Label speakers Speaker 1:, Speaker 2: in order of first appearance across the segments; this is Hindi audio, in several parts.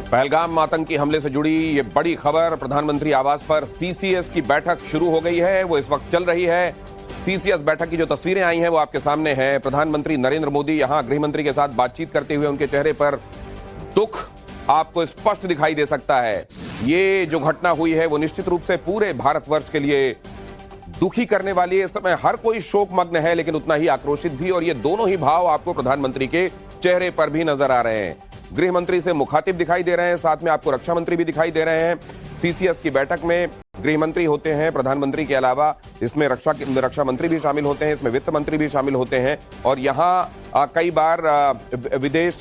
Speaker 1: पहलगाम आतंकी हमले से जुड़ी ये बड़ी खबर, प्रधानमंत्री आवास पर सीसीएस की बैठक शुरू हो गई है, वो इस वक्त चल रही है। सीसीएस बैठक की जो तस्वीरें आई हैं वो आपके सामने हैं। प्रधानमंत्री नरेंद्र मोदी यहां गृहमंत्री के साथ बातचीत करते हुए, उनके चेहरे पर दुख आपको स्पष्ट दिखाई दे सकता है। ये जो घटना हुई है वो निश्चित रूप से पूरे भारतवर्ष के लिए दुखी करने वाली है। इस समय हर कोई शोकमग्न है, लेकिन उतना ही आक्रोशित भी, और ये दोनों ही भाव आपको प्रधानमंत्री के चेहरे पर भी नजर आ रहे हैं। गृह मंत्री से मुखातिब दिखाई दे रहे हैं, साथ में आपको रक्षा मंत्री भी दिखाई दे रहे हैं। सीसीएस की बैठक में गृह मंत्री होते हैं, प्रधानमंत्री के अलावा इसमें रक्षा मंत्री भी शामिल होते हैं, इसमें वित्त मंत्री भी शामिल होते हैं, और यहाँ कई बार विदेश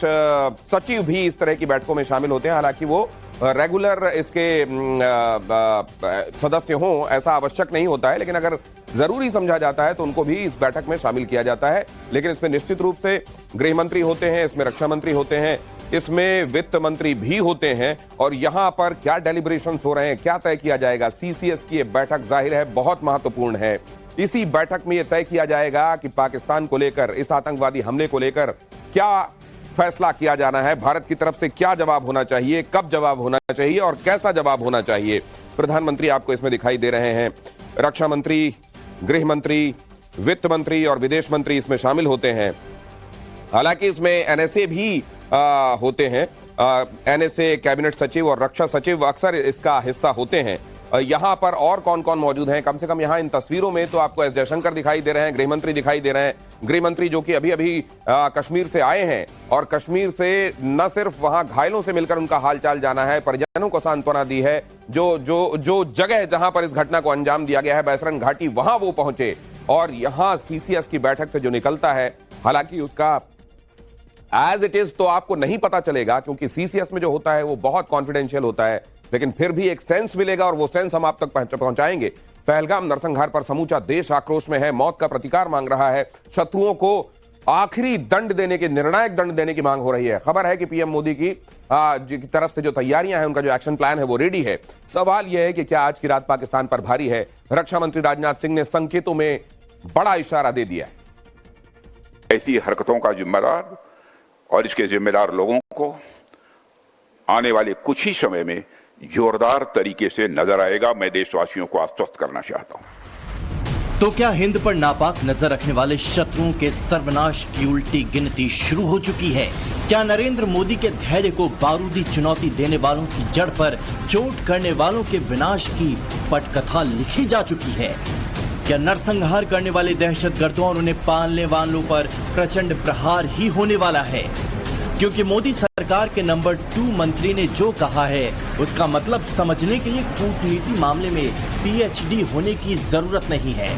Speaker 1: सचिव भी इस तरह की बैठकों में शामिल होते हैं। हालांकि वो रेगुलर इसके सदस्य हों ऐसा आवश्यक नहीं होता है, लेकिन अगर जरूरी समझा जाता है तो उनको भी इस बैठक में शामिल किया जाता है। लेकिन इसमें निश्चित रूप से गृह मंत्री होते हैं, इसमें रक्षा मंत्री होते हैं, इसमें वित्त मंत्री भी होते हैं, और यहां पर क्या डेलिब्रेशंस हो रहे हैं, क्या तय किया जाएगा। सीसीएस की ये बैठक जाहिर है बहुत महत्वपूर्ण है। इसी बैठक में यह तय किया जाएगा कि पाकिस्तान को लेकर, इस आतंकवादी हमले को लेकर क्या फैसला किया जाना है, भारत की तरफ से क्या जवाब होना चाहिए, कब जवाब होना चाहिए और कैसा जवाब होना चाहिए। प्रधानमंत्री आपको इसमें दिखाई दे रहे हैं, रक्षा मंत्री, गृह मंत्री, वित्त मंत्री और विदेश मंत्री इसमें शामिल होते हैं। हालांकि इसमें एनएसए भी होते हैं। एनएसए, कैबिनेट सचिव और रक्षा सचिव अक्सर इसका हिस्सा होते हैं। यहां पर और कौन कौन मौजूद हैं, कम से कम यहां इन तस्वीरों में तो आपको एस जयशंकर दिखाई दे रहे हैं, गृह मंत्री दिखाई दे रहे हैं। गृह मंत्री जो कि अभी अभी कश्मीर से आए हैं, और कश्मीर से न सिर्फ वहां घायलों से मिलकर उनका हालचाल जाना है, परिजनों को सांत्वना दी है। जो जगह जहां पर इस घटना को अंजाम दिया गया है, बैसरन घाटी, वहां वो पहुंचे, और यहां सीसीएस की बैठक से जो निकलता है, हालांकि उसका एज इट इज तो आपको नहीं पता चलेगा, क्योंकि सीसीएस में जो होता है वो बहुत कॉन्फिडेंशियल होता है, लेकिन फिर भी एक सेंस मिलेगा, और वो सेंस हम आप तक पहुंचाएंगे। पहलगाम नरसंहार पर समूचा देश आक्रोश में है, मौत का प्रतिकार मांग रहा है, शत्रुओं को आखिरी दंड देने की, निर्णायक दंड देने की मांग हो रही है। खबर है कि पीएम मोदी की तरफ से जो तैयारियां हैं, उनका जो एक्शन प्लान है वो रेडी है। सवाल यह है कि क्या आज की रात पाकिस्तान पर भारी है। रक्षा मंत्री राजनाथ सिंह ने संकेतों में बड़ा इशारा दे दिया है।
Speaker 2: ऐसी हरकतों का जिम्मेदार और इसके जिम्मेदार लोगों को आने वाले कुछ ही समय में जोरदार तरीके से नजर आएगा। मैं देशवासियों को आश्वस्त करना चाहता हूं।
Speaker 3: तो क्या हिंद पर नापाक नजर रखने वाले शत्रुओं के सर्वनाश की उल्टी गिनती शुरू हो चुकी है? क्या नरेंद्र मोदी के धैर्य को बारूदी चुनौती देने वालों की जड़ पर चोट करने वालों के विनाश की पटकथा लिखी जा चुकी है? क्या नरसंहार करने वाले दहशतगर्दों और उन्हें पालने वालों पर प्रचंड प्रहार ही होने वाला है? क्योंकि मोदी सरकार के नंबर 2 मंत्री ने जो कहा है, उसका मतलब समझने के लिए कूटनीति मामले में पीएचडी होने की जरूरत नहीं है।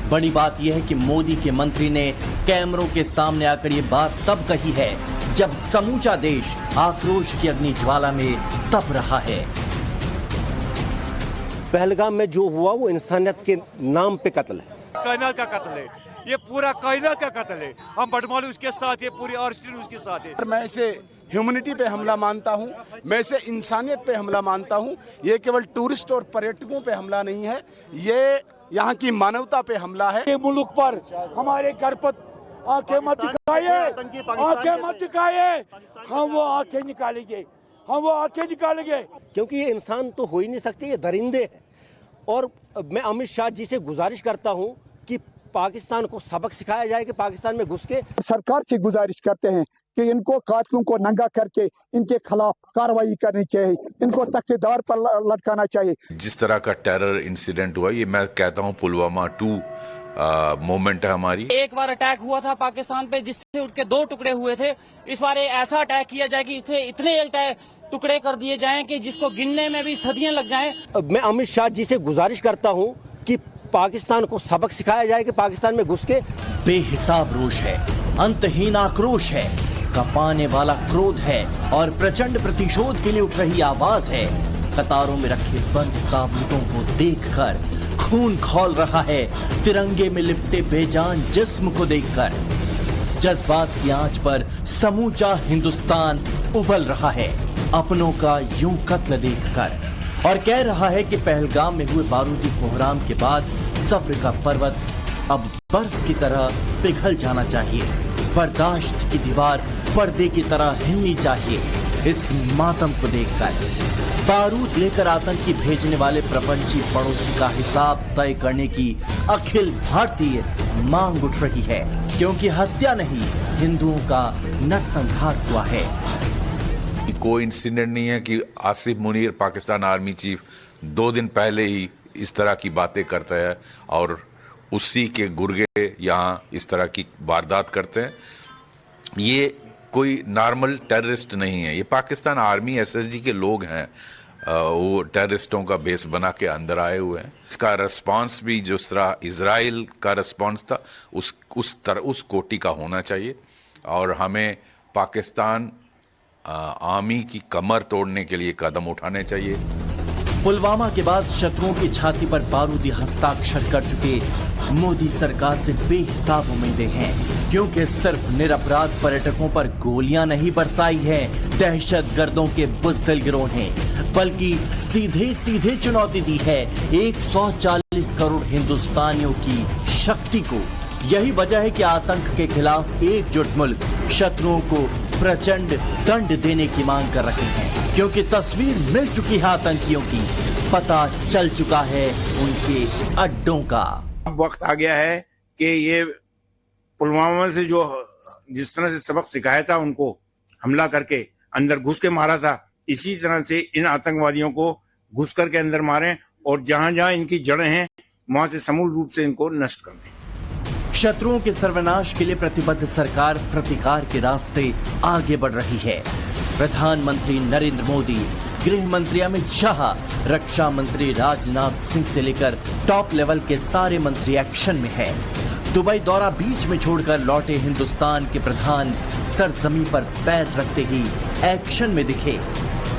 Speaker 3: बड़ी बात यह है कि मोदी के मंत्री ने कैमरों के सामने आकर ये बात तब कही है जब समूचा देश आक्रोश की अग्नि ज्वाला में तप रहा है।
Speaker 4: पहलगाम में जो हुआ वो इंसानियत के नाम पे कत्ल है,
Speaker 5: कायनात का कत्ल है, ये पूरा कायनात का कत्ल है। हम बटमालू उसके साथ है, पूरी आर्स्टिन उसके साथ है।
Speaker 6: मैं इसे ह्यूमैनिटी पे हमला मानता हूँ, मैं इसे इंसानियत पे हमला मानता हूँ। ये केवल टूरिस्ट और पर्यटकों पे हमला नहीं है, ये यहाँ की मानवता पे हमला है।
Speaker 7: ये मुल्क पर, हमारे घर पर आंखें मत दिखाइए, आंखें मत दिखाइए, हम वो आंखें निकालेंगे, हम वो आंखें निकालेंगे,
Speaker 4: क्योंकि ये इंसान तो हो ही नहीं सकते, ये दरिंदे हैं। और मैं अमित शाह जी से गुजारिश करता हूं कि पाकिस्तान को सबक सिखाया जाए कि पाकिस्तान में घुस के।
Speaker 8: सरकार से गुजारिश करते हैं कि इनको कातिलों को नंगा करके इनके खिलाफ कार्रवाई करनी चाहिए, इनको तख्तेदार पर लटकाना चाहिए।
Speaker 9: जिस तरह का टेरर इंसिडेंट हुआ, ये मैं कहता हूँ पुलवामा 2 मोमेंट है हमारी।
Speaker 10: एक बार अटैक हुआ था पाकिस्तान पे जिससे उनके 2 टुकड़े हुए थे। इस बार ऐसा अटैक किया जाए कि इसे इतने टुकड़े कर दिए जाएं कि जिसको गिनने में भी सदियां लग जाएं।
Speaker 4: मैं अमित शाह जी से गुजारिश करता हूं कि पाकिस्तान को सबक सिखाया जाए कि पाकिस्तान में घुस के।
Speaker 3: बेहिसाब रोष है, अंतहीन आक्रोश है, कपाने वाला क्रोध है और प्रचंड प्रतिशोध के लिए उठ रही आवाज है। कतारों में रखे बंद ताबूतों को देखकर खून खौल रहा है, तिरंगे में लिपटे बेजान जिस्म को देखकर। जज्बात की आंच पर समूचा हिंदुस्तान उबल रहा है अपनों का यूं कत्ल देखकर, और कह रहा है कि पहलगाम में हुए बारूदी कोहराम के बाद सब्र का पर्वत अब बर्फ की तरह पिघल जाना चाहिए, बर्दाश्त की दीवार पर्दे की तरह हिलनी चाहिए। इस मातम को देखकर बारूद लेकर आतंकी भेजने वाले प्रपंची पड़ोसी का हिसाब तय करने की अखिल भारतीय मांग उठ रही है, क्योंकि हत्या नहीं हिंदुओं का नरसंहार हुआ है।
Speaker 9: कोई इंसिडेंट नहीं है कि आसिफ मुनीर पाकिस्तान आर्मी चीफ 2 दिन पहले ही इस तरह की बातें करता है और उसी के गुर्गे यहाँ इस तरह की वारदात करते हैं। ये कोई नॉर्मल टेररिस्ट नहीं है, ये पाकिस्तान आर्मी एसएसजी के लोग हैं। वो टेररिस्टों का बेस बना के अंदर आए हुए हैं। इसका रिस्पांस भी जिस तरह इजराइल का रिस्पांस था उस कोटि का होना चाहिए और हमें पाकिस्तान आर्मी की कमर तोड़ने के लिए कदम उठाने चाहिए।
Speaker 3: पुलवामा के बाद शत्रुओं की छाती पर बारूदी हस्ताक्षर कर चुके मोदी सरकार से बेहिसाब उम्मीदें हैं, क्योंकि सिर्फ निरपराध पर्यटकों पर गोलियां नहीं बरसाई है दहशतगर्दों के बुज़दिल गिरोह ने, बल्कि सीधे सीधे चुनौती दी है 140 करोड़ हिंदुस्तानियों की शक्ति को। यही वजह है कि आतंक के खिलाफ एकजुट मुल्क शत्रुओं को प्रचंड दंड देने की मांग कर रहे हैं, क्योंकि तस्वीर मिल चुकी है आतंकियों की, पता चल चुका है उनके अड्डों का।
Speaker 11: अब वक्त आ गया है कि ये पुलवामा से जो जिस तरह से सबक सिखाया था उनको हमला करके अंदर घुस के मारा था, इसी तरह से इन आतंकवादियों को घुस करके अंदर मारें और जहां जहां इनकी जड़ें हैं वहां से समूल रूप से इनको नष्ट कर दें।
Speaker 3: शत्रुओं के सर्वनाश के लिए प्रतिबद्ध सरकार प्रतिकार के रास्ते आगे बढ़ रही है। प्रधानमंत्री नरेंद्र मोदी, गृह मंत्री अमित शाह, रक्षा मंत्री राजनाथ सिंह से लेकर टॉप लेवल के सारे मंत्री एक्शन में है। दुबई दौरा बीच में छोड़कर लौटे हिंदुस्तान के प्रधान सरजमीन पर पैर रखते ही एक्शन में दिखे।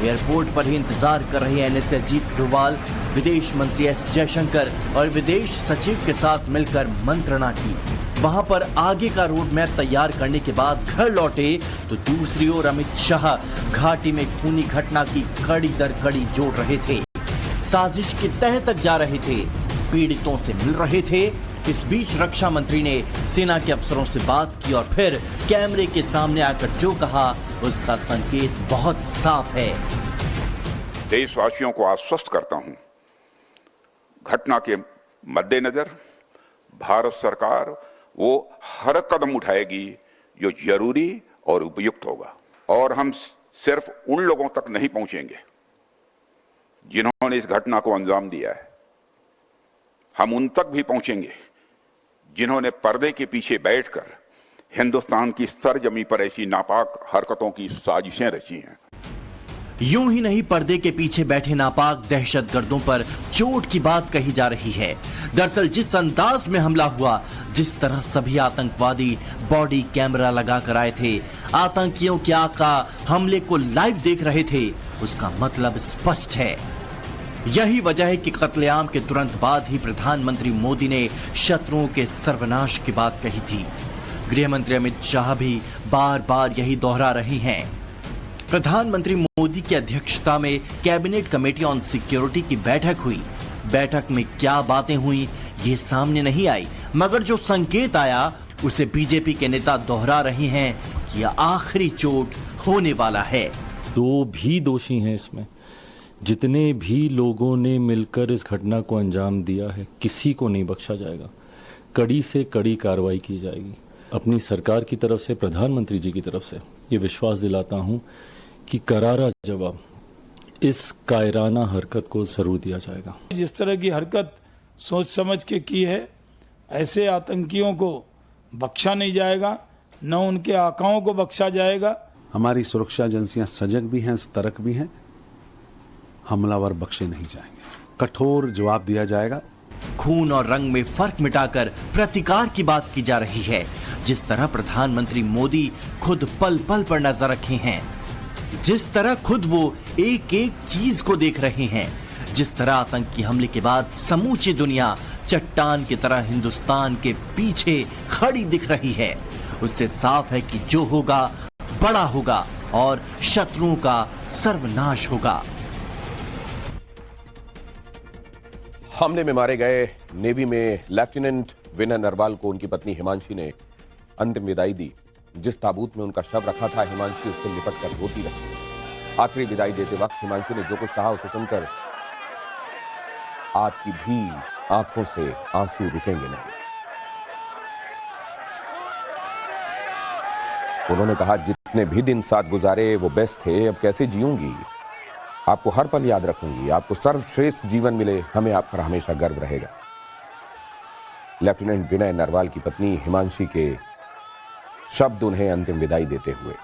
Speaker 3: एयरपोर्ट पर ही इंतजार कर रहे एनएसए अजीत डोभाल, विदेश मंत्री एस जयशंकर और विदेश सचिव के साथ मिलकर मंत्रणा की। वहां पर आगे का रोड मैप तैयार करने के बाद घर लौटे तो दूसरी ओर अमित शाह घाटी में खूनी घटना की कड़ी दर कड़ी जोड़ रहे थे, साजिश की तह तक जा रहे थे, पीड़ितों से मिल रहे थे। इस बीच रक्षा मंत्री ने सेना के अफसरों से बात की और फिर कैमरे के सामने आकर जो कहा उसका संकेत बहुत साफ है।
Speaker 2: देशवासियों को आश्वस्त करता हूं, घटना के मद्देनजर भारत सरकार वो हर कदम उठाएगी जो जरूरी और उपयुक्त होगा, और हम सिर्फ उन लोगों तक नहीं पहुंचेंगे जिन्होंने इस घटना को अंजाम दिया है, हम उन तक भी पहुंचेंगे जिन्होंने पर्दे के पीछे बैठकर हिंदुस्तान की सरजमी पर ऐसी नापाक हरकतों की साजिशें रची हैं।
Speaker 3: यूं ही नहीं, पर्दे के पीछे बैठे नापाक दहशतगर्दों पर चोट की बात कही जा रही है। दरअसल जिस अंदाज में हमला हुआ, जिस तरह सभी आतंकवादी बॉडी कैमरा लगाकर आए थे, आतंकियों के आका हमले को लाइव देख रहे थे, उसका मतलब स्पष्ट है। यही वजह है कि कत्लेआम के तुरंत बाद ही प्रधानमंत्री मोदी ने शत्रुओं के सर्वनाश की बात कही थी। गृह मंत्री अमित शाह भी बार बार यही दोहरा रहे हैं। प्रधानमंत्री मोदी की अध्यक्षता में कैबिनेट कमेटी ऑन सिक्योरिटी की बैठक हुई। बैठक में क्या बातें हुई ये सामने नहीं आई, मगर जो संकेत आया उसे बीजेपी के नेता दोहरा रहे हैं कि यह आखिरी चोट होने वाला है।
Speaker 12: दो भी दोषी हैं इसमें, जितने भी लोगों ने मिलकर इस घटना को अंजाम दिया है, किसी को नहीं बख्शा जाएगा। कड़ी से कड़ी कार्रवाई की जाएगी। अपनी सरकार की तरफ से, प्रधानमंत्री जी की तरफ से ये विश्वास दिलाता हूं कि करारा जवाब इस कायराना हरकत को जरूर दिया जाएगा।
Speaker 7: जिस तरह की हरकत सोच समझ के की है, ऐसे आतंकियों को बख्शा नहीं जाएगा, न उनके आकाओं को बख्शा जाएगा।
Speaker 13: हमारी सुरक्षा एजेंसियां सजग भी हैं, सतर्क भी हैं। हमलावर बख्शे नहीं जाएंगे, कठोर जवाब दिया जाएगा।
Speaker 3: खून और रंग में फर्क मिटाकर प्रतिकार की बात की जा रही है। जिस तरह प्रधानमंत्री मोदी खुद पल पल पर नजर रखे हैं, जिस तरह खुद वो एक एक चीज को देख रहे हैं, जिस तरह आतंकी हमले के बाद समूची दुनिया चट्टान की तरह हिंदुस्तान के पीछे खड़ी दिख रही है, उससे साफ है कि जो होगा बड़ा होगा और शत्रुओं का सर्वनाश होगा।
Speaker 1: हमले में मारे गए नेवी में लेफ्टिनेंट विनय नरवाल को उनकी पत्नी हिमांशी ने अंतिम विदाई दी। जिस ताबूत में उनका शव रखा था, हिमांशी उससे लिपट कर रोती रही। आखिरी विदाई देते वक्त हिमांशु ने जो कुछ कहा उसे सुनकर आपकी भी आंखों से आंसू रुकेंगे नहीं। उन्होंने कहा, जितने भी दिन साथ गुजारे वो बेस्ट थे, अब कैसे जीऊंगी, आपको हर पल याद रखूंगी, आपको सर्वश्रेष्ठ जीवन मिले, हमें आप पर हमेशा गर्व रहेगा। लेफ्टिनेंट विनय नरवाल की पत्नी हिमांशी के शब्द उन्हें अंतिम विदाई देते हुए